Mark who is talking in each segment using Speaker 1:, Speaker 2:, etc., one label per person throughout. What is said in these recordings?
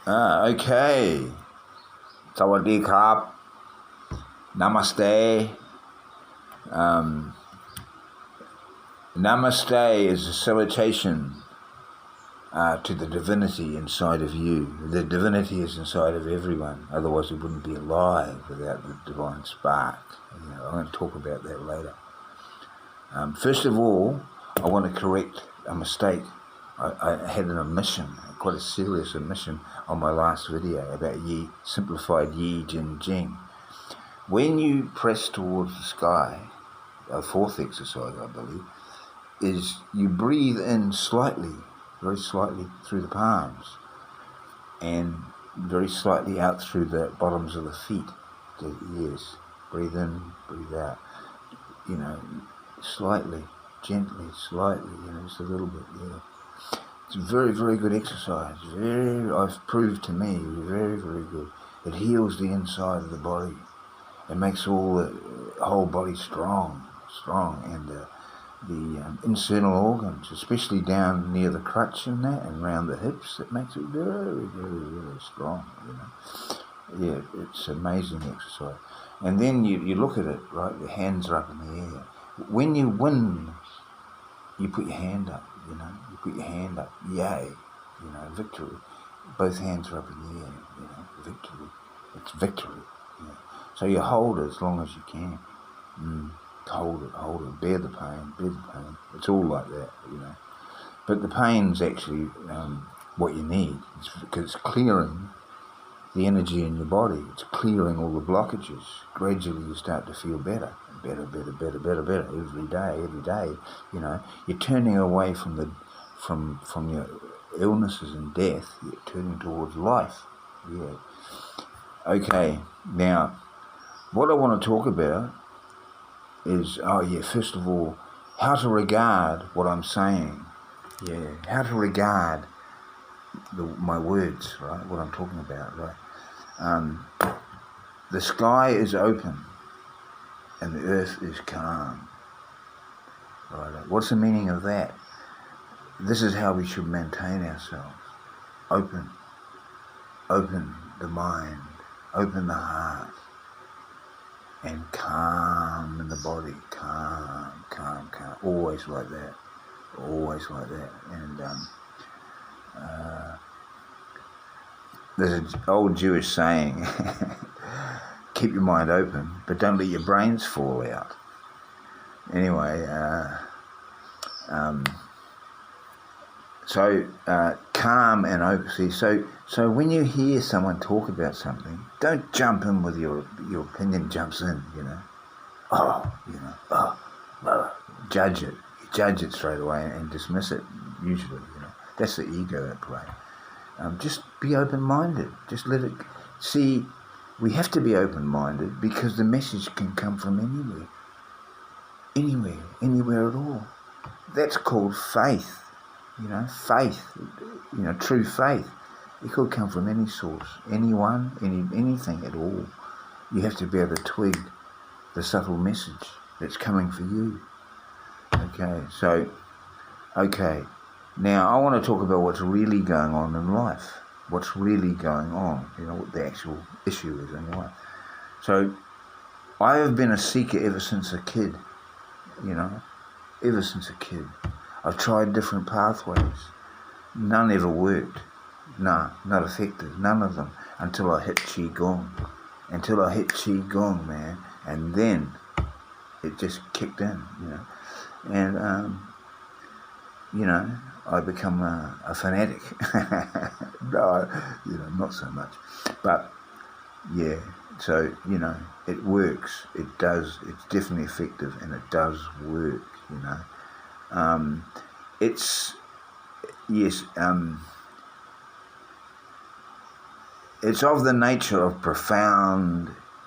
Speaker 1: Okay. Sawadee krap. Namaste. Namaste is a salutation to the divinity inside of you. The divinity is inside of everyone. Otherwise, we wouldn't be alive without the divine spark. I'm going to talk about that later. First of all, I want to correct a mistake. I had an omission, quite a serious omission, on my last video about simplified Yi Jin Jing. When you press towards the sky, our fourth exercise, I believe, is you breathe in slightly, very slightly through the palms, and very slightly out through the bottoms of the feet. Yes, breathe in, breathe out. Slightly, gently, slightly, just a little bit, yeah. It's a very, very good exercise. I've proved to me, very, very good. It heals the inside of the body. It makes the whole body strong, and the internal organs, especially down near the crutch and that, and around the hips, it makes it very, very, very strong, Yeah, it's an amazing exercise. And then you look at it, right, your hands are up in the air. When you win, you put your hand up, you put your hand up, yay, victory. Both hands are up in the air, victory. It's victory, So you hold it as long as you can. Hold it, bear the pain. It's all like that, But the pain's actually what you need, because it's clearing the energy in your body. It's clearing all the blockages. Gradually you start to feel better. Every day, You're turning away from your illnesses and death. You're turning towards life. Yeah. Okay, now, what I want to talk about is, first of all, how to regard what I'm saying. Yeah, how to regard my words, right, what I'm talking about, right. The sky is open and the earth is calm. Right. What's the meaning of that? This is how we should maintain ourselves. Open the mind, open the heart, and calm in the body, calm, always like that. And there's an old Jewish saying, keep your mind open, but don't let your brains fall out. Anyway, calm and open. See, so when you hear someone talk about something, don't jump in with your opinion jumps in, judge it. You judge it straight away and dismiss it, usually, That's the ego at play. Just be open-minded. Just let it... See, we have to be open-minded because the message can come from anywhere. Anywhere at all. That's called faith. Faith, true faith. It could come from any source, anyone, anything at all. You have to be able to twig the subtle message that's coming for you. Okay, now I want to talk about what's really going on in life. What's really going on, what the actual issue is in life. So, I have been a seeker ever since a kid, ever since a kid. I've tried different pathways. None ever worked. Nah, not effective. None of them. Until I hit Qigong. Man. And then it just kicked in, And, I become a fanatic. No, not so much. But, yeah, so, it works. It does. It's definitely effective and it does work, it's of the nature of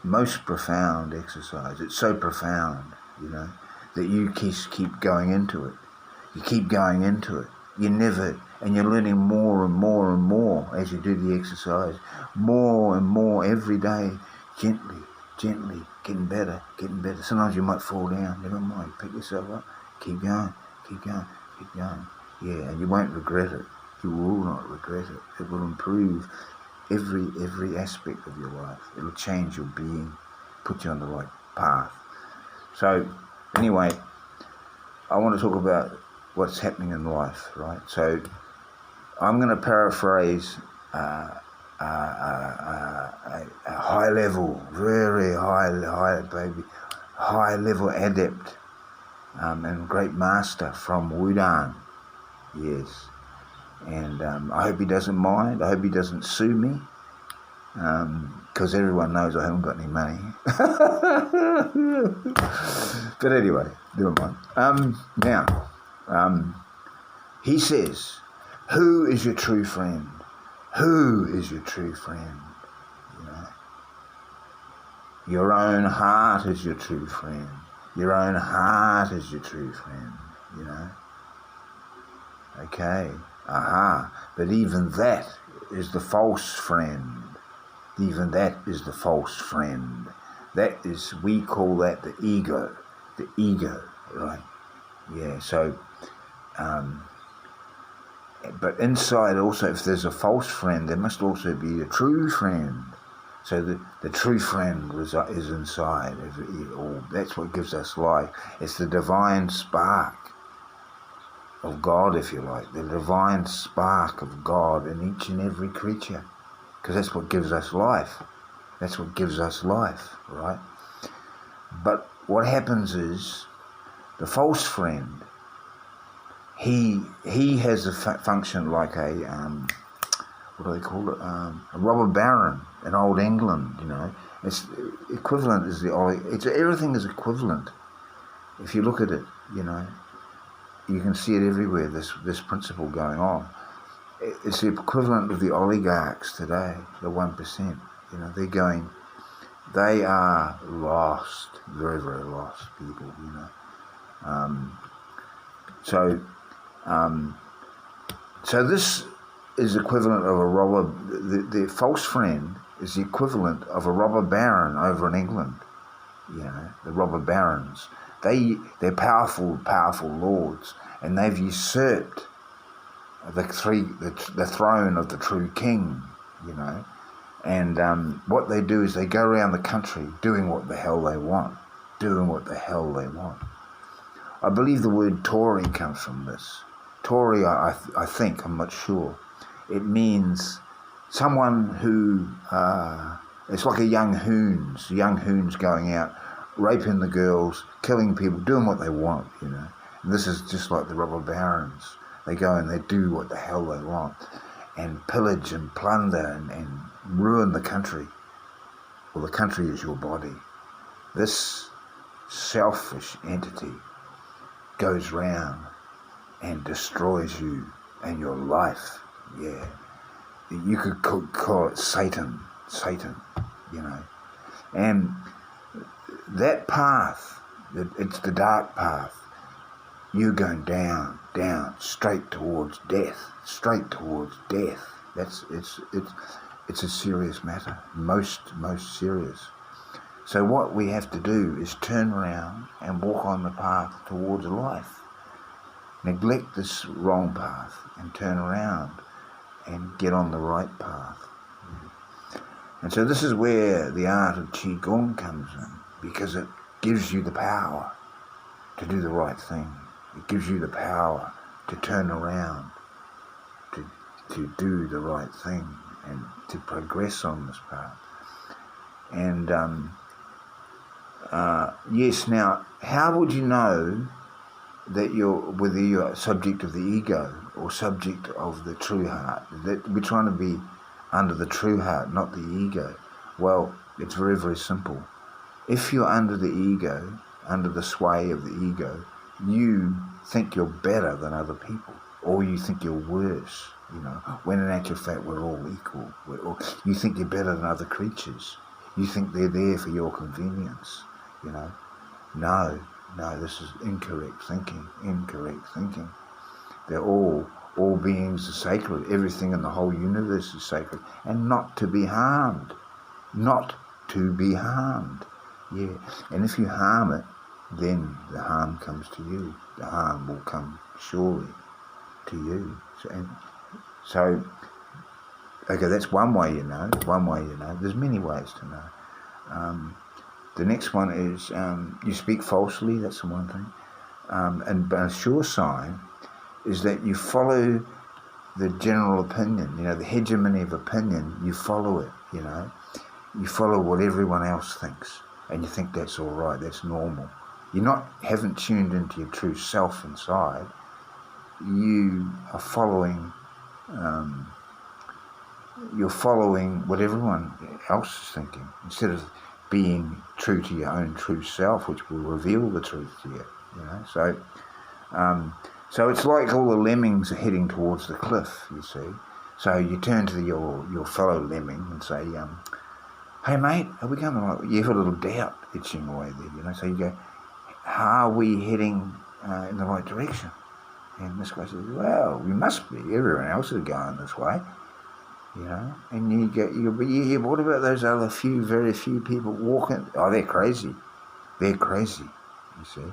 Speaker 1: most profound exercise. It's so profound, that you keep going into it. You keep going into it. And you're learning more and more and more as you do the exercise. More and more every day, gently, getting better. Sometimes you might fall down, never mind, pick yourself up, keep going. Yeah, and you won't regret it. You will not regret it. It will improve every aspect of your life. It'll change your being, put you on the right path. So anyway, I want to talk about what's happening in life, right? So I'm going to paraphrase a high level, very high level adept and great master from Wudan. Yes. And I hope he doesn't mind. I hope he doesn't sue me, because everyone knows I haven't got any money. But anyway, never mind. He says, who is your true friend? Who is your true friend? You know, your own heart is your true friend. Your own heart is your true friend, you know. Okay, but even that is the false friend. Even that is the false friend. That is, we call that the ego, right? Yeah, so, but inside also, if there's a false friend, there must also be a true friend. So the true friend is inside. That's what gives us life. It's the divine spark of God, if you like, the divine spark of God in each and every creature, because that's what gives us life. That's what gives us life, right? But what happens is the false friend, he has a function like a what do they call it? A robber baron in old England. You know, it's equivalent is everything is equivalent. If you look at it, you know, you can see it everywhere. This principle going on. It's the equivalent of the oligarchs today, the 1%. You know, they are lost, very, very lost people. You know, so this is equivalent of a robber. The false friend is the equivalent of a robber baron over in England. You know, the robber barons. They're powerful lords, and they've usurped the throne of the true king. You know, and what they do is they go around the country doing what the hell they want. I believe the word Tory comes from this. Tory, I think, I'm not sure. It means someone who, it's like a young hoons going out, raping the girls, killing people, doing what they want, you know. And this is just like the robber barons. They go and they do what the hell they want and pillage and plunder and ruin the country. Well, the country is your body. This selfish entity goes round and destroys you and your life. Yeah, you could call it Satan, you know. And that path, it's the dark path. You're going down, straight towards death. It's a serious matter, most serious. So what we have to do is turn around and walk on the path towards life. Neglect this wrong path and turn around and get on the right path. And so this is where the art of Qigong comes in, because it gives you the power to do the right thing. It gives you the power to turn around, to do the right thing and to progress on this path. And yes, now, how would you know that whether you're subject of the ego or subject of the true heart? That we're trying to be under the true heart, not the ego. Well, it's very, very simple. If you're under the ego, under the sway of the ego, you think you're better than other people, or you think you're worse, you know, when in actual fact we're all equal. You think you're better than other creatures. You think they're there for your convenience, you know. No, this is incorrect thinking. They're all beings are sacred. Everything in the whole universe is sacred, and not to be harmed. Yeah, and if you harm it, then the harm comes to you. The harm will come surely to you. So Okay, that's one way you know. One way you know. There's many ways to know. The next one is you speak falsely. That's the one thing. And a sure sign is that you follow the general opinion. You know, the hegemony of opinion. You follow it. You know, you follow what everyone else thinks, and you think that's all right. That's normal. Haven't tuned into your true self inside. You are following. You're following what everyone else is thinking instead of being true to your own true self, which will reveal the truth to you. You know, so it's like all the lemmings are heading towards the cliff. You see, so you turn to your fellow lemming and say, "Hey mate, are we going the right way?" You have a little doubt itching away there. You know, so you go, "Are we heading in the right direction?" And this guy says, "Well, we must be. Everyone else is going this way." You know, and you hear, what about those other very few people walking? Oh, they're crazy. They're crazy, you see.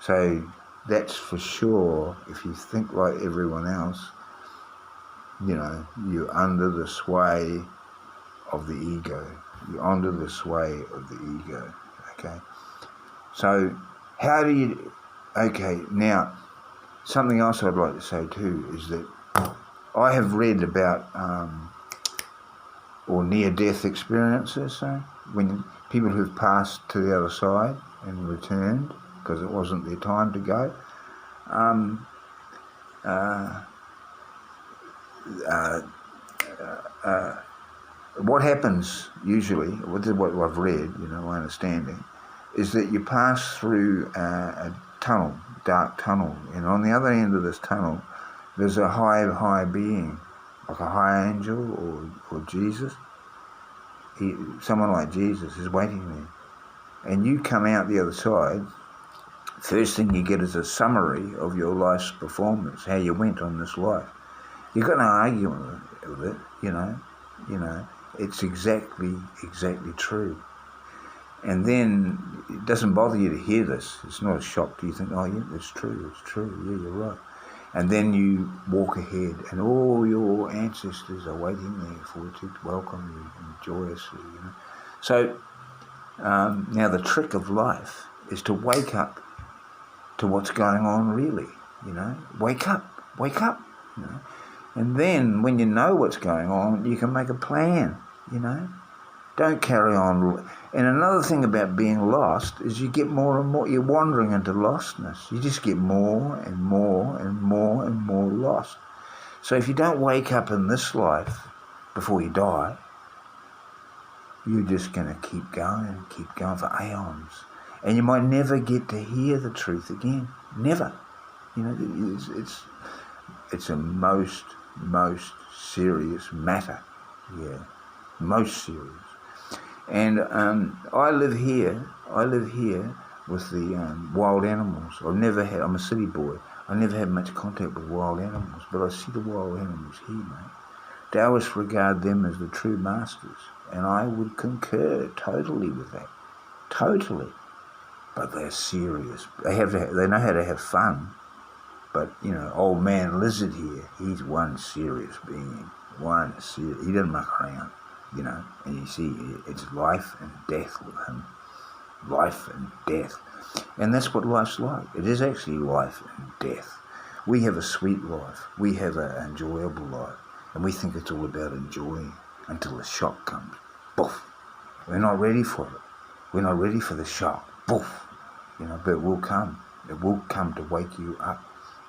Speaker 1: So that's for sure. If you think like everyone else, you know, you're under the sway of the ego. You're under the sway of the ego, okay? So how do you... Okay, now, something else I'd like to say too is that I have read about or near-death experiences, so when people who've passed to the other side and returned because it wasn't their time to go. What happens usually, what I've read, you know, my understanding, is that you pass through a tunnel, dark tunnel, and on the other end of this tunnel there's a high being, like a high angel or Jesus. Someone like Jesus is waiting there. And you come out the other side, first thing you get is a summary of your life's performance, how you went on this life. You've got no argument with it, you know, it's exactly true. And then it doesn't bother you to hear this. It's not a shock to you. Think, oh yeah, it's true, yeah, you're right. And then you walk ahead and all your ancestors are waiting there for you to welcome you and joyously, you know. So now the trick of life is to wake up to what's going on really, you know. Wake up, you know. And then when you know what's going on, you can make a plan, you know. Don't carry on. And another thing about being lost is you get more and more, you're wandering into lostness. You just get more and more and more and more lost. So if you don't wake up in this life before you die, you're just going to keep going for aeons. And you might never get to hear the truth again. Never. You know, it's a most serious matter. Yeah, most serious. And I live here with the wild animals. I'm a city boy. I never had much contact with wild animals, but I see the wild animals here, mate. Taoists regard them as the true masters, and I would concur totally with that. Totally. But they're serious. They know how to have fun. But, you know, old man Lizard here, he's one serious being. He doesn't muck around. You know, and you see it's life and death with him. Life and death. And that's what life's like. It is actually life and death. We have a sweet life. We have an enjoyable life. And we think it's all about enjoying until the shock comes. Boof. We're not ready for it. We're not ready for the shock. Boof. You know, but it will come. It will come to wake you up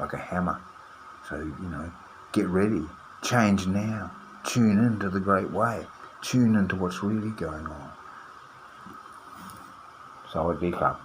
Speaker 1: like a hammer. So, you know, get ready. Change now. Tune into the great way. Tune into what's really going on. Sawadee ka.